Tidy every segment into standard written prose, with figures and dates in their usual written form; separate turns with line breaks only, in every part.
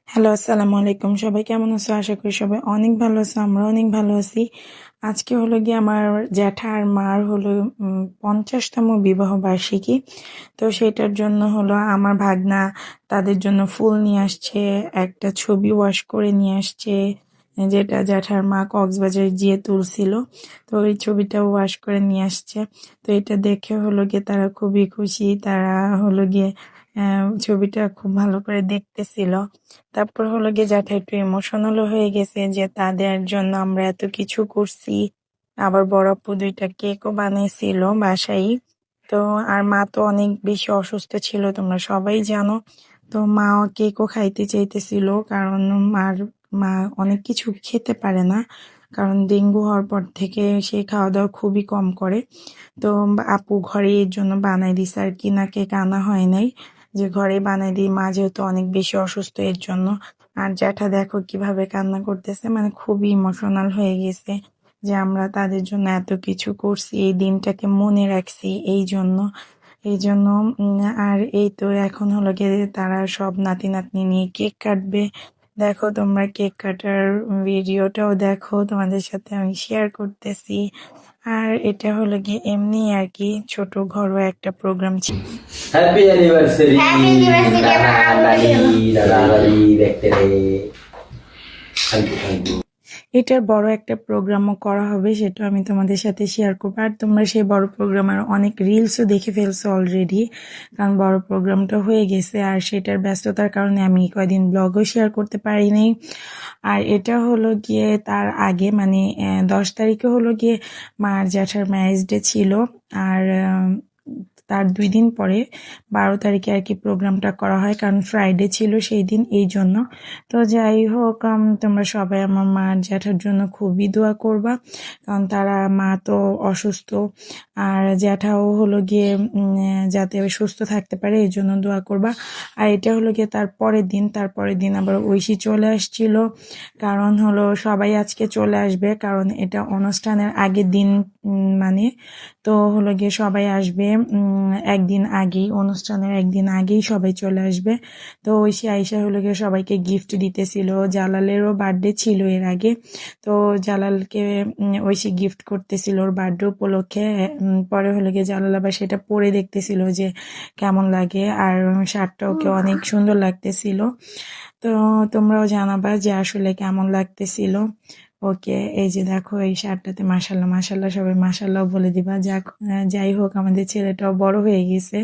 Hello, আসসালামু আলাইকুম। সবাই কেমন আছো? আশা করি সবাই অনেক ভালো আছো। আমরা অনেক ভালো আছি। আজকে হলো গিয়ে আমার জ্যাঠার মার হলো ৫০তম বিবাহ বার্ষিকী। তো সেটার জন্য হলো আমার ভাগনা তাদের জন্য ফুল নিয়ে আসছে, একটা ছবি ওয়াশ করে নিয়ে আসছে, যেটা জ্যাঠার মা কক্সবাজারে গিয়ে তুলছিল। তো ওই ছবিটা ওয়াশ করে নিয়ে আসছে। তো এটা দেখে হলো গিয়ে তারা খুবই খুশি। তারা হলো গিয়ে ছবিটা খুব ভালো করে দেখতেছিল। তারপর হলো গিয়ে জ্যাঠা একটু ইমোশনালও হয়ে গেছে যে তাদের জন্য আমরা এত কিছু করছি। আবার বড় আপু ২টা কেকও বানিয়েছিল বাসায়। তো আর মা তো অনেক বেশি অসুস্থ ছিল, তোমরা সবাই জানো। তো মা কেকও খাইতে চাইতেছিল, কারণ মা অনেক কিছু খেতে পারে না, কারণ ডেঙ্গু হওয়ার পর থেকে সে খাওয়া দাওয়া খুবই কম করে। তো আপু ঘরে এর জন্য বানাই দিছে, আর কি না কেক আনা হয় নাই, যে ঘরে বানাই দিই, মা যেহেতু অনেক বেশি অসুস্থ এর জন্য। আর জ্যাঠা দেখো কিভাবে কান্না করতেছে, মানে খুবই ইমোশনাল হয়ে গেছে যে আমরা তাদের জন্য এত কিছু করছি, এই দিনটাকে মনে রাখছি এই জন্য। আর এই তো এখন হলো গিয়ে তারা সব নাতি নাতনি নিয়ে কেক কাটবে। দেখো তোমরা কেক কাটার ভিডিওটাও দেখো, তোমাদের সাথে আমি শেয়ার করতেছি। আর এটা হলো গিয়ে এমনি আর কি ছোট ঘরোয়া একটা প্রোগ্রাম ছিল।
হ্যাপি অ্যানিভার্সারি
হ্যাপি
দাদা দাদি দেখতে রে। Thank you thank you.
এটার বড় একটা প্রোগ্রামও করা হবে, সেটা আমি তোমাদের সাথে শেয়ার করবো। আর তোমরা সেই বড় প্রোগ্রামের অনেক রিলসও দেখে ফেলছো অলরেডি, কারণ বড় প্রোগ্রামটা হয়ে গেছে। আর সেটার ব্যস্ততার কারণে আমি কয়দিন ব্লগও শেয়ার করতে পারিনি। আর এটা হলো গিয়ে তার আগে, মানে 10 তারিখে হলো গিয়ে মার জ্যাঠার ম্যারেজ ডে ছিল। আর তার 2 দিন পরে 12 তারিখে আর কি প্রোগ্রামটা করা হয়, কারণ ফ্রাইডে ছিল সেই দিন, এই জন্য। তো যাই হোক, তোমরা সবাই আমার মা জ্যাঠার জন্য খুবই দোয়া করবা, কারণ তারা মা তো অসুস্থ। আর জ্যাঠাও হলো গিয়ে যাতে সুস্থ থাকতে পারে এই জন্য দোয়া করবা। আর এটা হলো গিয়ে তারপরের দিন আবার ঐশী চলে আসছিল, কারণ হলো সবাই আজকে চলে আসবে, কারণ এটা অনুষ্ঠানের আগের দিন। মানে তো হলো গিয়ে সবাই আসবে একদিন আগেই, অনুষ্ঠানের একদিন আগেই সবাই চলে আসবে। তো ঐশী আইসা হলো গিয়ে সবাইকে গিফট দিতেছিল। জালালেরও বার্থডে ছিল এর আগে, তো জালালকে ঐশী গিফট করতেছিল ওর বার্থডে উপলক্ষে। পরে হলো গিয়ে জালাল আবার সেটা পরে দেখতেছিল যে কেমন লাগে, আর শার্টটা ওকে অনেক সুন্দর লাগতেছিল। তো তোমরাও জানাবা যে আসলে কেমন লাগতেছিল ওকে। এই যে দেখো এই শার্টটাতে মাশাল্লাহ মাশাল্লাহ, সবাই মাশাল্লাহ বলে দিবা। যাই হোক, আমাদের ছেলেটাও বড় হয়ে গেছে।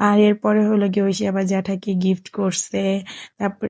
আর এরপরে হলো গিয়ে ঐশী আবার জ্যাঠাকে গিফট করছে। তারপর